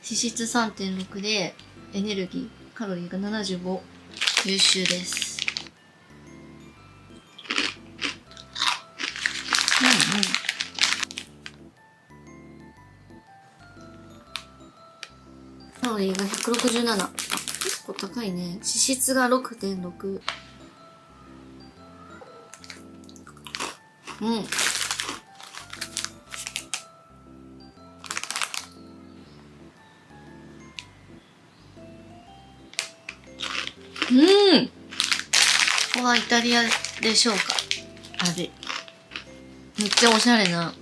脂質 3.6 でエネルギーカロリーが75。優秀です。カロリーが167。結構高いね。脂質が 6.6。うん。ここはイタリアでしょうか。味。めっちゃおしゃれな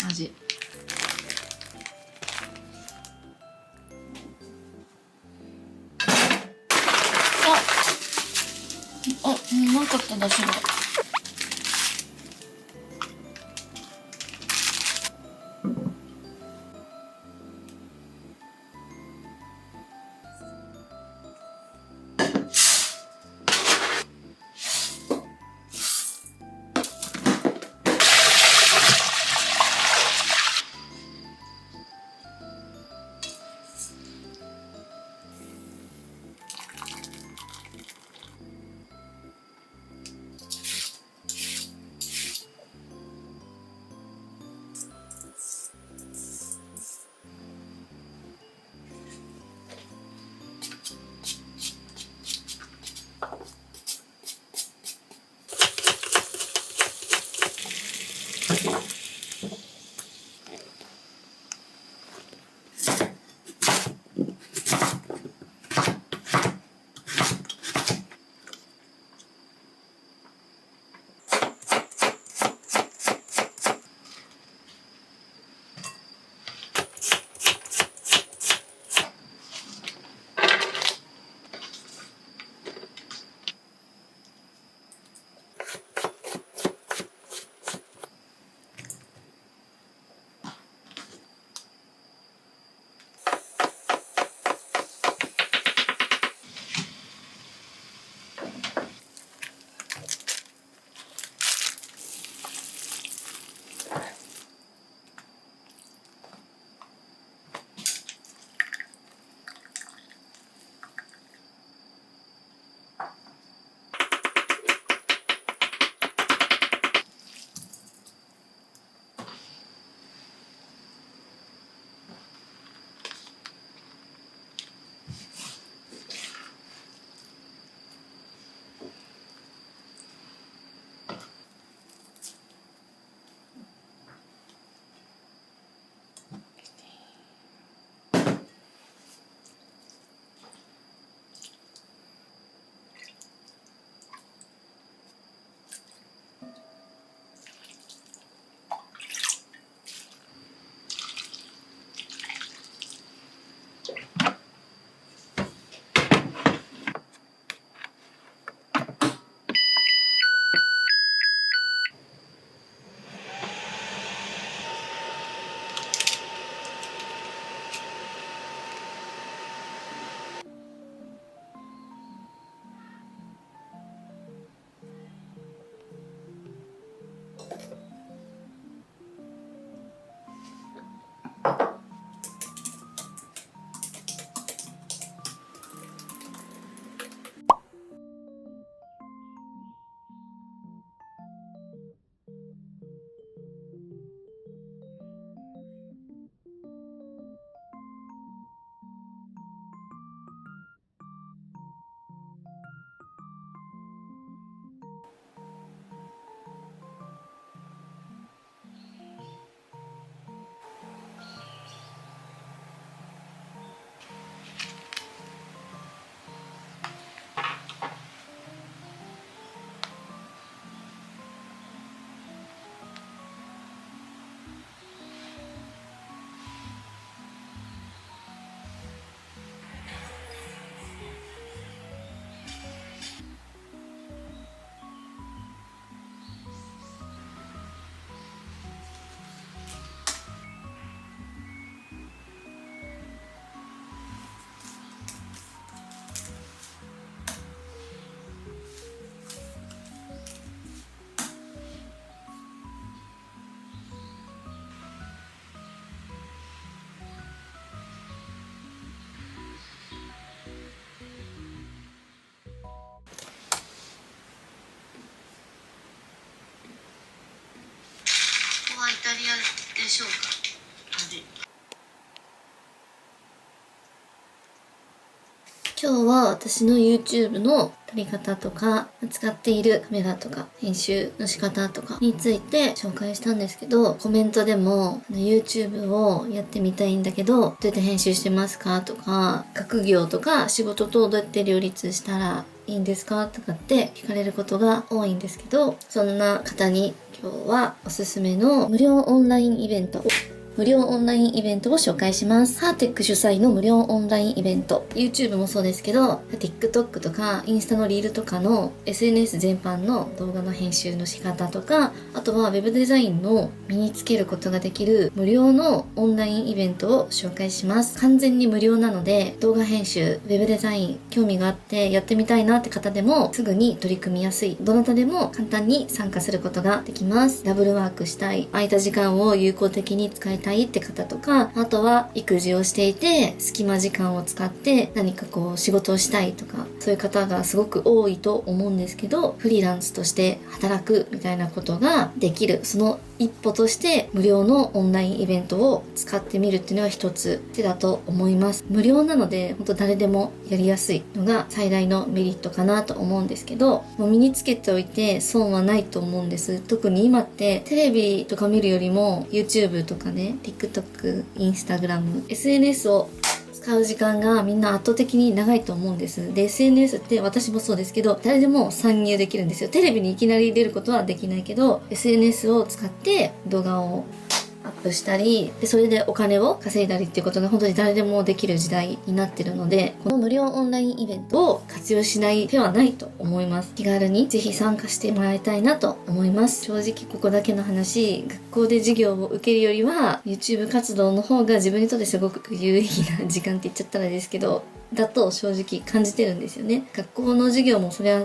味。うまかっただしが。タリアでしょうか味。今日は私の YouTube の撮り方とか、使っているカメラとか、編集の仕方とかについて紹介したんですけど、コメントでも YouTube をやってみたいんだけど、どうやって編集してますかとか、学業とか仕事とどうやって両立したらいいんですかとかって聞かれることが多いんですけど、そんな方に今日はおすすめの無料オンラインイベント無料オンラインイベントを紹介します。ハーテック主催の無料オンラインイベント。YouTube もそうですけど、TikTok とかインスタのリールとかの SNS 全般の動画の編集の仕方とか、あとは Web デザインの身につけることができる無料のオンラインイベントを紹介します。完全に無料なので、動画編集、Web デザイン、興味があってやってみたいなって方でもすぐに取り組みやすい。どなたでも簡単に参加することができます。ダブルワークしたい、空いた時間を有効的に使いたいって方とか、あとは育児をしていて隙間時間を使って何かこう仕事をしたいとか、そういう方がすごく多いと思うんですけど、フリーランスとして働くみたいなことができる、その一歩として無料のオンラインイベントを使ってみるっていうのは一つ手だと思います。無料なので本当誰でもやりやすいのが最大のメリットかなと思うんですけど、もう身につけておいて損はないと思うんです。特に今ってテレビとか見るよりも YouTube とかね、TikTok、Instagram、SNS を使う時間がみんな圧倒的に長いと思うんです。で、SNS って私もそうですけど、誰でも参入できるんですよ。テレビにいきなり出ることはできないけど、SNS を使って動画をアップしたりで、それでお金を稼いだりっていうことが本当に誰でもできる時代になってるので、この無料オンラインイベントを活用しない手はないと思います。気軽にぜひ参加してもらいたいなと思います。正直ここだけの話、学校で授業を受けるよりは YouTube 活動の方が自分にとってすごく有意義な時間って言っちゃったらですけど、だと正直感じてるんですよね。学校の授業もそれは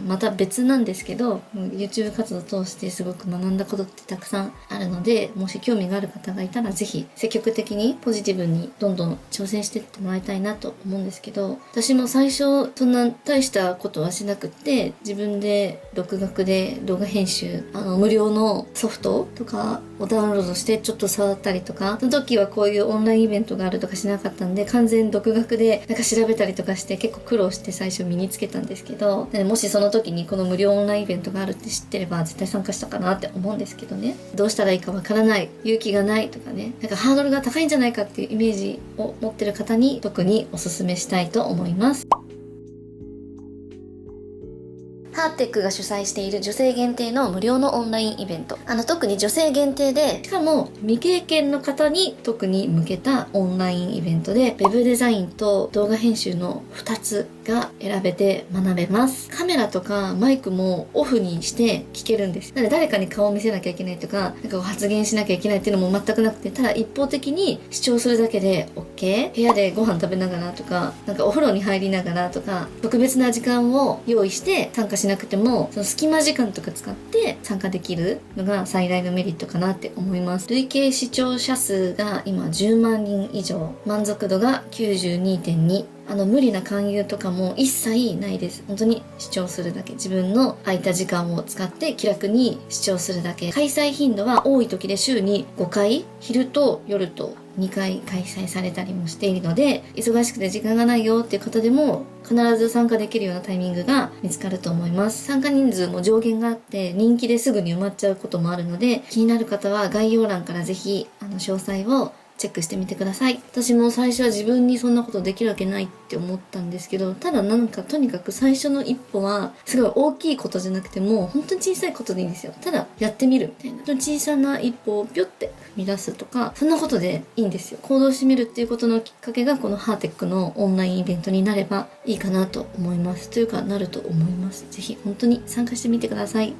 また別なんですけど、 YouTube 活動を通してすごく学んだことってたくさんあるので、もし興味がある方がいたらぜひ積極的にポジティブにどんどん挑戦していってもらいたいなと思うんですけど、私も最初そんな大したことはしなくって、自分で独学で動画編集無料のソフトとかをダウンロードしてちょっと触ったりとか、その時はこういうオンラインイベントがあるとかしなかったんで、完全独学でなんか調べたりとかして結構苦労して最初身につけたんですけど、もしその時にこの無料オンラインイベントがあるって知ってれば絶対参加したかなって思うんですけどね。どうしたらいいかわからない、勇気がないとかね、なんかハードルが高いんじゃないかっていうイメージを持ってる方に特におすすめしたいと思います。ハーテックが主催している女性限定の無料のオンラインイベント。特に女性限定で、しかも未経験の方に特に向けたオンラインイベントで、ウェブデザインと動画編集の2つが選べて学べます。カメラとかマイクもオフにして聞けるんです。なので誰かに顔を見せなきゃいけないとか、なんか発言しなきゃいけないっていうのも全くなくて、ただ一方的に視聴するだけで OK。部屋でご飯食べながらとか、なんかお風呂に入りながらとか、特別な時間を用意して参加しなくても、その隙間時間とか使って参加できるのが最大のメリットかなって思います。累計視聴者数が今10万人以上、満足度が 92.2。無理な勧誘とかも一切ないです。本当に視聴するだけ。自分の空いた時間を使って気楽に視聴するだけ。開催頻度は多い時で週に5回、昼と夜と2回開催されたりもしているので、忙しくて時間がないよっていう方でも必ず参加できるようなタイミングが見つかると思います。参加人数も上限があって人気ですぐに埋まっちゃうこともあるので、気になる方は概要欄からぜひ詳細をチェックしてみてください。私も最初は自分にそんなことできるわけないって思ったんですけど、ただなんかとにかく最初の一歩はすごい大きいことじゃなくても本当に小さいことでいいんですよ。ただやってみるみたいな、小さな一歩をピョって踏み出すとか、そんなことでいいんですよ。行動してみるっていうことのきっかけがこのハーテックのオンラインイベントになればいいかなと思います。というかなると思います。ぜひ本当に参加してみてください。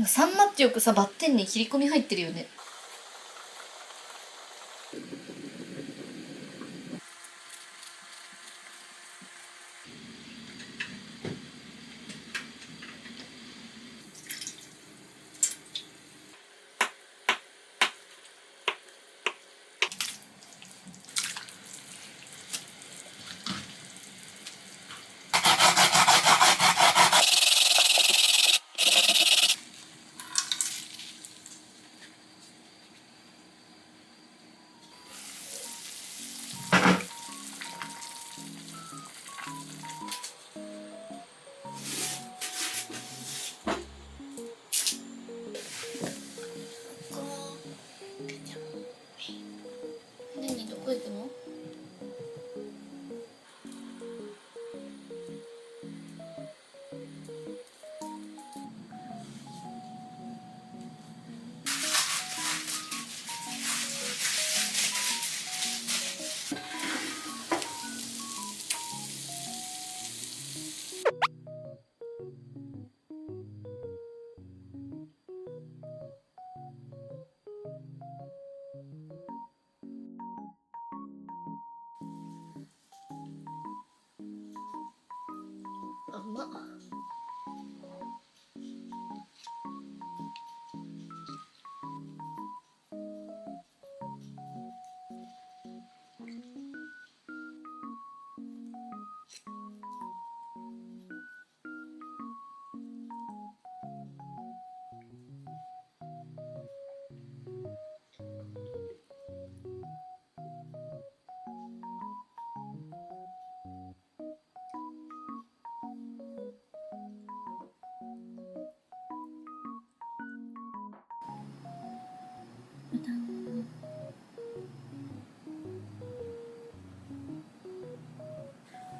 サンマってよくさ、バッテンに切り込み入ってるよね。何どこ行くの？あ、うまっ。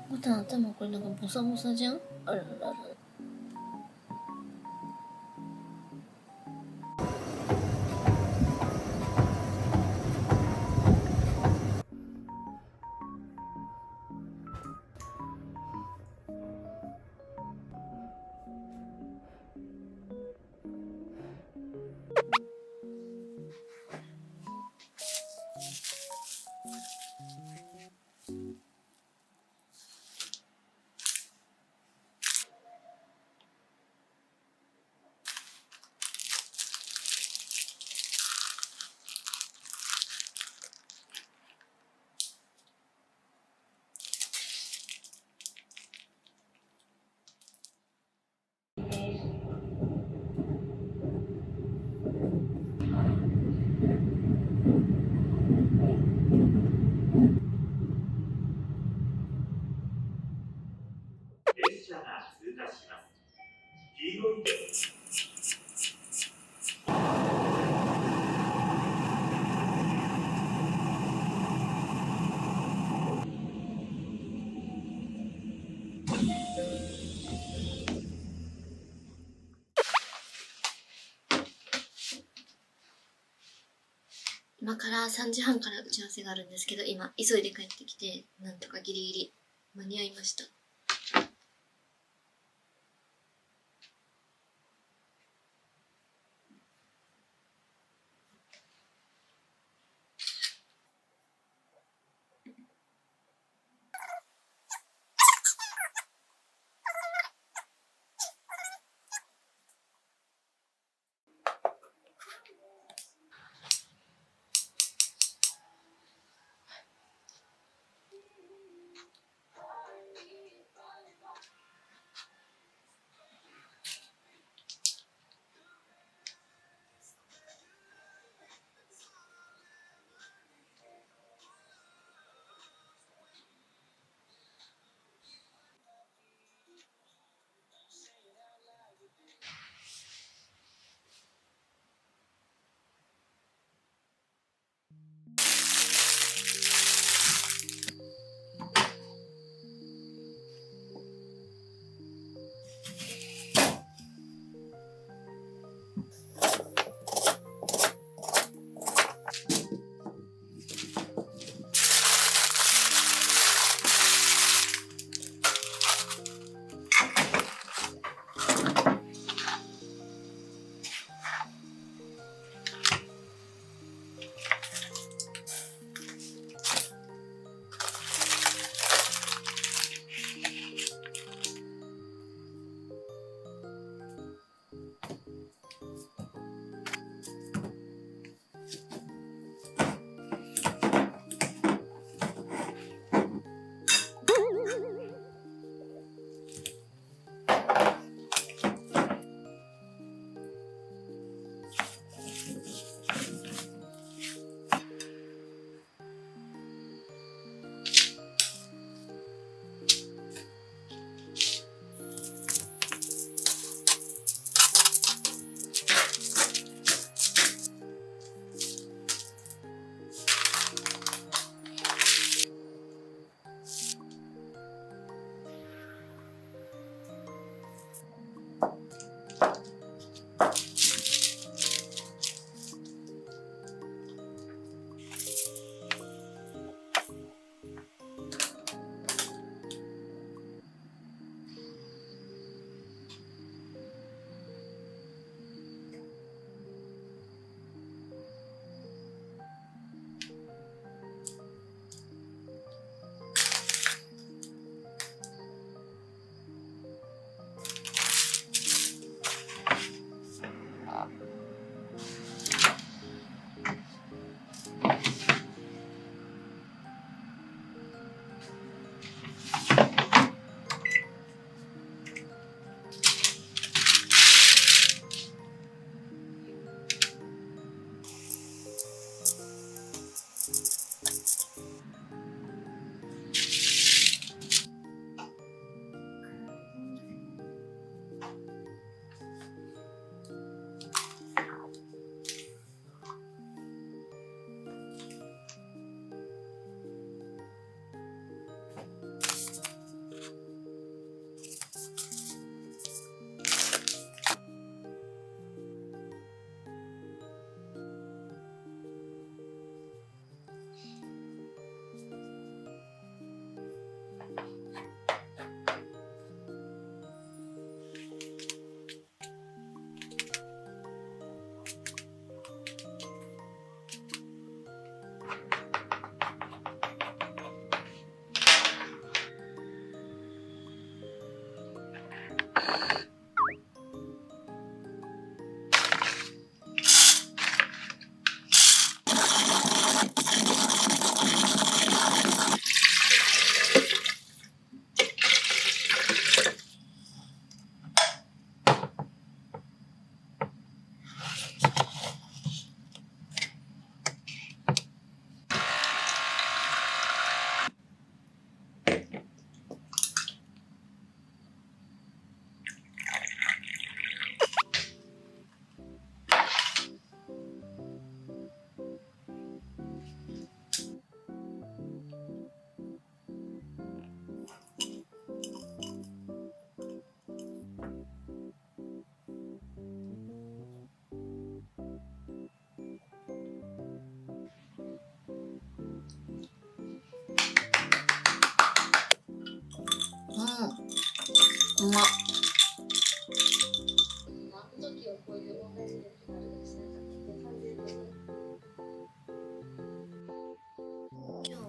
ボタン頭これなんかボサボサじゃん。あらららら。列車が通過します。黄色い今から3時半から打ち合わせがあるんですけど、今急いで帰ってきて、なんとかギリギリ間に合いました。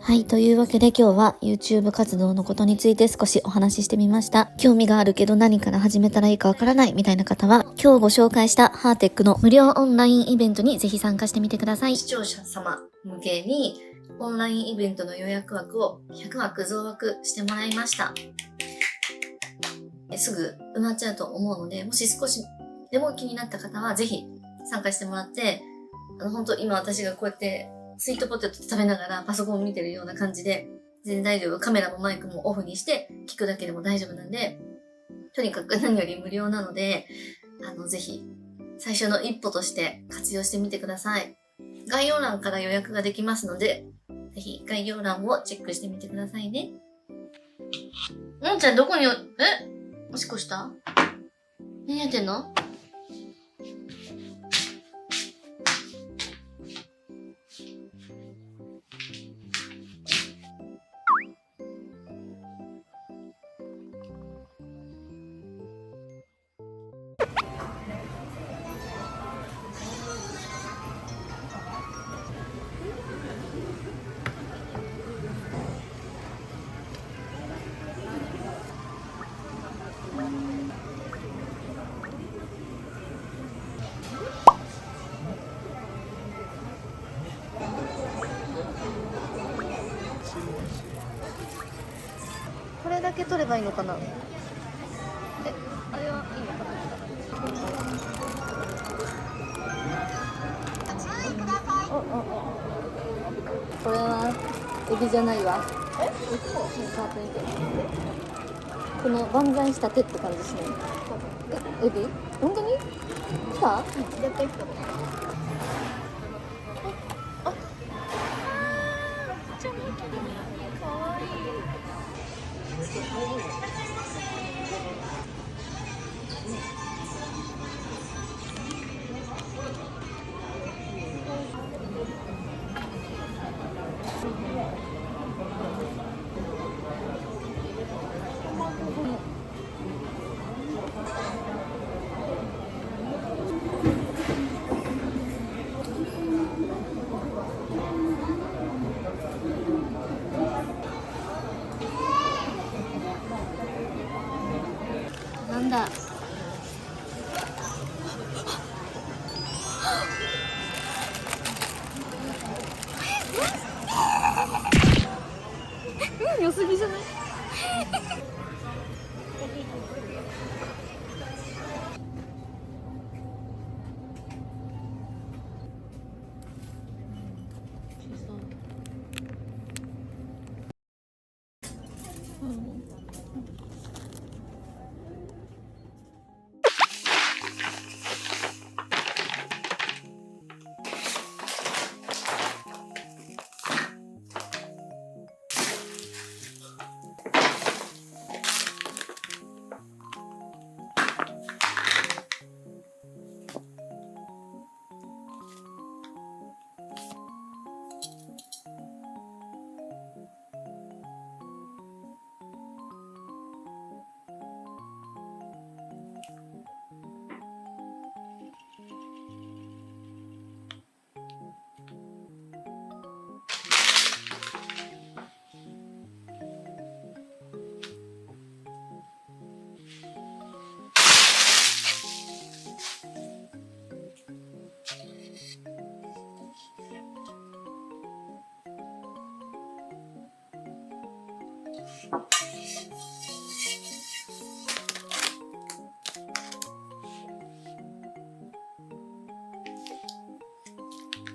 はい。というわけで今日は YouTube 活動のことについて少しお話ししてみました。興味があるけど何から始めたらいいかわからないみたいな方は、今日ご紹介したハーテックの無料オンラインイベントにぜひ参加してみてください。視聴者様向けにオンラインイベントの予約枠を100枠増枠してもらいました。すぐ埋まっちゃうと思うので、もし少しでも気になった方はぜひ参加してもらって、本当今私がこうやってスイートポテト食べながらパソコンを見てるような感じで、全然大丈夫。カメラもマイクもオフにして聞くだけでも大丈夫なんで、とにかく何より無料なので、ぜひ最初の一歩として活用してみてください。概要欄から予約ができますので、ぜひ概要欄をチェックしてみてくださいね。んちゃんどこにおしっこした？何やってんの？これだけ取ればいいのかな？あれはいいのかな？これはエビじゃないわ。触ってみて。この万歳した手って感じしない？エビ？本当に？来た？絶対来た。なんだ。良すぎじゃない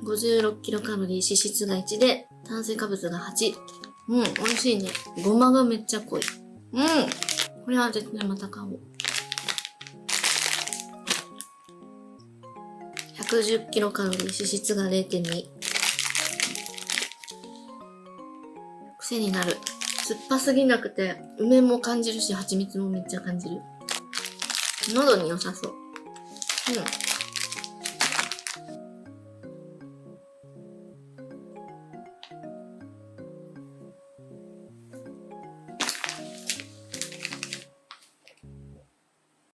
？56キロカロリー、脂質が1で、炭水化物が8。美味しいね。ごまがめっちゃ濃い。これは絶対また買おう。110キロカロリー、脂質が 0.2。癖になる。酸っぱすぎなくて、梅も感じるし、蜂蜜もめっちゃ感じる。喉に良さそう。